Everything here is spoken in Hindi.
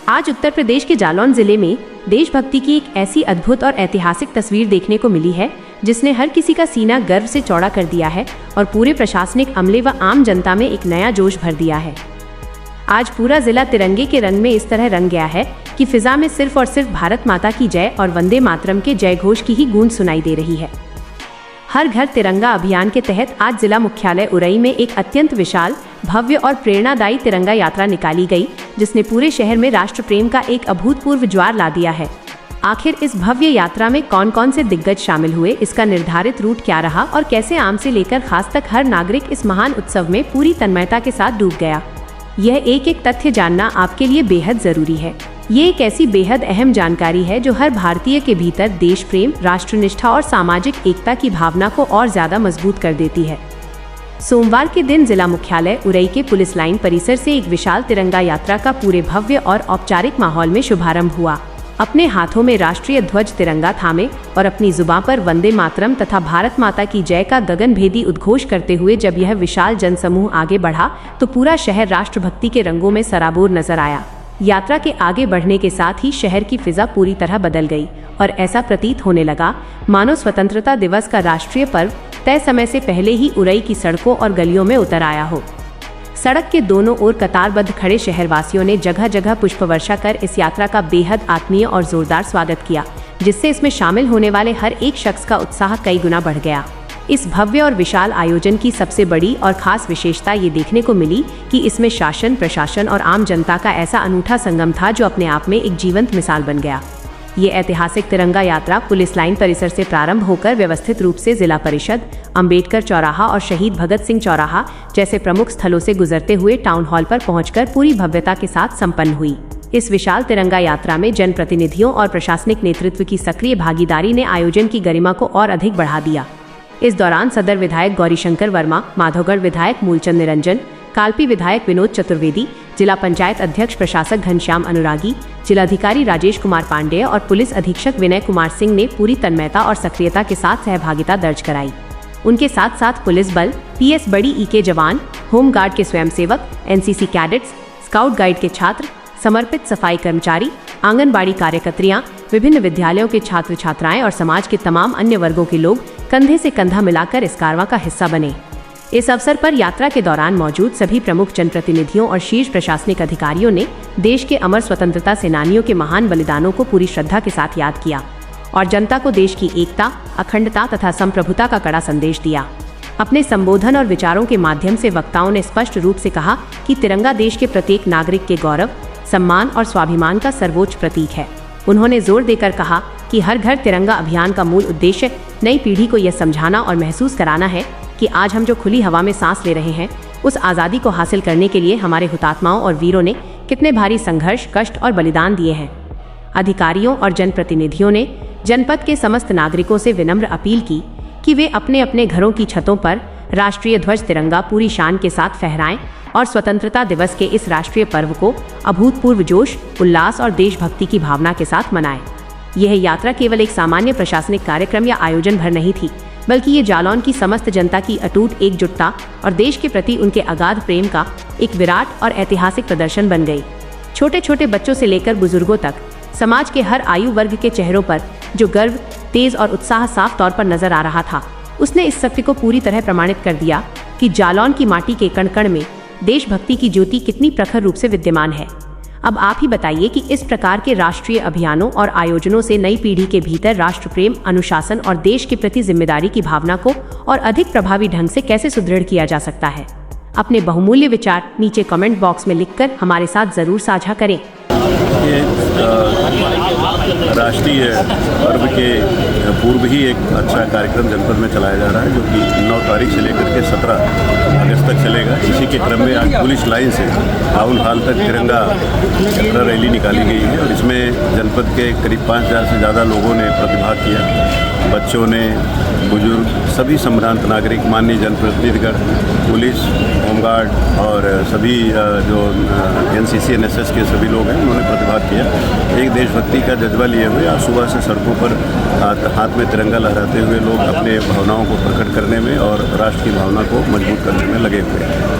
आज उत्तर प्रदेश के जालौन जिले में देशभक्ति की एक ऐसी अद्भुत और ऐतिहासिक तस्वीर देखने को मिली है जिसने हर किसी का सीना गर्व से चौड़ा कर दिया है और पूरे प्रशासनिक अमले व आम जनता में एक नया जोश भर दिया है। आज पूरा जिला तिरंगे के रंग में इस तरह रंग गया है कि फिजा में सिर्फ और सिर्फ भारत माता की जय और वंदे मातरम के जय घोष की ही गूंज सुनाई दे रही है। हर घर तिरंगा अभियान के तहत आज जिला मुख्यालय उरई में एक अत्यंत विशाल, भव्य और प्रेरणादायी तिरंगा यात्रा निकाली गई, जिसने पूरे शहर में राष्ट्र प्रेम का एक अभूतपूर्व ज्वार ला दिया है। आखिर इस भव्य यात्रा में कौन कौन से दिग्गज शामिल हुए, इसका निर्धारित रूट क्या रहा और कैसे आम से लेकर खास तक हर नागरिक इस महान उत्सव में पूरी तन्मयता के साथ डूब गया, यह एक एक तथ्य जानना आपके लिए बेहद जरूरी है। ये एक ऐसी बेहद अहम जानकारी है जो हर भारतीय के भीतर देश प्रेम, राष्ट्रनिष्ठा और सामाजिक एकता की भावना को और ज्यादा मजबूत कर देती है। सोमवार के दिन जिला मुख्यालय उरई के पुलिस लाइन परिसर से एक विशाल तिरंगा यात्रा का पूरे भव्य और औपचारिक माहौल में शुभारंभ हुआ। अपने हाथों में राष्ट्रीय ध्वज तिरंगा थामे और अपनी जुबान पर वंदे मातरम तथा भारत माता की जय का गगनभेदी उद्घोष करते हुए जब यह विशाल जनसमूह आगे बढ़ा तो पूरा शहर राष्ट्रभक्ति के रंगों में सराबोर नजर आया। यात्रा के आगे बढ़ने के साथ ही शहर की फिजा पूरी तरह बदल गई और ऐसा प्रतीत होने लगा मानो स्वतंत्रता दिवस का राष्ट्रीय पर्व तय समय से पहले ही उरई की सड़कों और गलियों में उतर आया हो। सड़क के दोनों ओर कतारबद्ध खड़े शहरवासियों ने जगह जगह पुष्प वर्षा कर इस यात्रा का बेहद आत्मीय और जोरदार स्वागत किया, जिससे इसमें शामिल होने वाले हर एक शख्स का उत्साह कई गुना बढ़ गया। इस भव्य और विशाल आयोजन की सबसे बड़ी और खास विशेषता ये देखने को मिली कि इसमें शासन, प्रशासन और आम जनता का ऐसा अनूठा संगम था जो अपने आप में एक जीवंत मिसाल बन गया। ये ऐतिहासिक तिरंगा यात्रा पुलिस लाइन परिसर से प्रारंभ होकर व्यवस्थित रूप से जिला परिषद, अंबेडकर चौराहा और शहीद भगत सिंह चौराहा जैसे प्रमुख स्थलों से गुजरते हुए टाउन हॉल पर पहुंचकर पूरी भव्यता के साथ संपन्न हुई। इस विशाल तिरंगा यात्रा में जनप्रतिनिधियों और प्रशासनिक नेतृत्व की सक्रिय भागीदारी ने आयोजन की गरिमा को और अधिक बढ़ा दिया। इस दौरान सदर विधायक गौरीशंकर वर्मा, माधोगढ़ विधायक मूलचंद निरंजन, कालपी विधायक विनोद चतुर्वेदी, जिला पंचायत अध्यक्ष प्रशासक घनश्याम अनुरागी, जिलाधिकारी राजेश कुमार पांडेय और पुलिस अधीक्षक विनय कुमार सिंह ने पूरी तन्मयता और सक्रियता के साथ सहभागिता दर्ज कराई। उनके साथ साथ पुलिस बल, पीएस बड़ी ई के जवान, होमगार्ड के स्वयंसेवक, एनसीसी कैडेट्स, स्काउट गाइड के छात्र, समर्पित सफाई कर्मचारी, आंगनबाड़ी कार्यकर्त्रियां, विभिन्न विद्यालयों के छात्र छात्राएं और समाज के तमाम अन्य वर्गों के लोग कंधे से कंधा मिलाकर इस कारवां का हिस्सा बने। इस अवसर पर यात्रा के दौरान मौजूद सभी प्रमुख जनप्रतिनिधियों और शीर्ष प्रशासनिक अधिकारियों ने देश के अमर स्वतंत्रता सेनानियों के महान बलिदानों को पूरी श्रद्धा के साथ याद किया और जनता को देश की एकता, अखंडता तथा संप्रभुता का कड़ा संदेश दिया। अपने संबोधन और विचारों के माध्यम से वक्ताओं ने स्पष्ट रूप से कहा कि तिरंगा देश के प्रत्येक नागरिक के गौरव, सम्मान और स्वाभिमान का सर्वोच्च प्रतीक है। उन्होंने जोर देकर कहा कि हर घर तिरंगा अभियान का मूल उद्देश्य नई पीढ़ी को यह समझाना और महसूस कराना है कि आज हम जो खुली हवा में सांस ले रहे हैं, उस आज़ादी को हासिल करने के लिए हमारे हुतात्माओं और वीरों ने कितने भारी संघर्ष, कष्ट और बलिदान दिए हैं। अधिकारियों और जनप्रतिनिधियों ने जनपद के समस्त नागरिकों से विनम्र अपील की कि वे अपने अपने घरों की छतों पर राष्ट्रीय ध्वज तिरंगा पूरी शान के साथ फहराएं और स्वतंत्रता दिवस के इस राष्ट्रीय पर्व को अभूतपूर्व जोश, उल्लास और देशभक्ति की भावना के साथ मनाएं। यह यात्रा केवल एक सामान्य प्रशासनिक कार्यक्रम या आयोजन भर नहीं थी, बल्कि ये जालौन की समस्त जनता की अटूट एकजुटता और देश के प्रति उनके अगाध प्रेम का एक विराट और ऐतिहासिक प्रदर्शन बन गई। छोटे छोटे बच्चों से लेकर बुजुर्गों तक समाज के हर आयु वर्ग के चेहरों पर जो गर्व, तेज और उत्साह साफ तौर पर नजर आ रहा था, उसने इस सत्य को पूरी तरह प्रमाणित कर दिया कि जालौन की माटी के कण कण में देशभक्ति की ज्योति कितनी प्रखर रूप से विद्यमान है। अब आप ही बताइए कि इस प्रकार के राष्ट्रीय अभियानों और आयोजनों से नई पीढ़ी के भीतर राष्ट्र प्रेम, अनुशासन और देश के प्रति जिम्मेदारी की भावना को और अधिक प्रभावी ढंग से कैसे सुदृढ़ किया जा सकता है। अपने बहुमूल्य विचार नीचे कमेंट बॉक्स में लिखकर हमारे साथ जरूर साझा करें। राष्ट्रीय पर्व के पूर्व ही एक अच्छा कार्यक्रम जनपद में चलाया जा रहा है, जो कि 9 तारीख से लेकर के 17 अगस्त तक चलेगा। इसी के क्रम में आज पुलिस लाइन से टाउन हॉल तक तिरंगा यात्रा रैली निकाली गई है और इसमें जनपद के करीब 5000 से ज़्यादा लोगों ने प्रतिभाग किया। बच्चों ने, बुजुर्ग, सभी संभ्रांत नागरिक, माननीय जनप्रतिनिधिगण, पुलिस, होमगार्ड और सभी जो एनसीसी एनएसएस के सभी लोग हैं, उन्होंने प्रतिभाग किया। एक देशभक्ति का जज्बा लिए हुए आज सुबह से सड़कों पर हाथ में तिरंगा लहराते हुए लोग अपने भावनाओं को प्रकट करने में और राष्ट्र की भावना को मजबूत करने में लगे हुए हैं।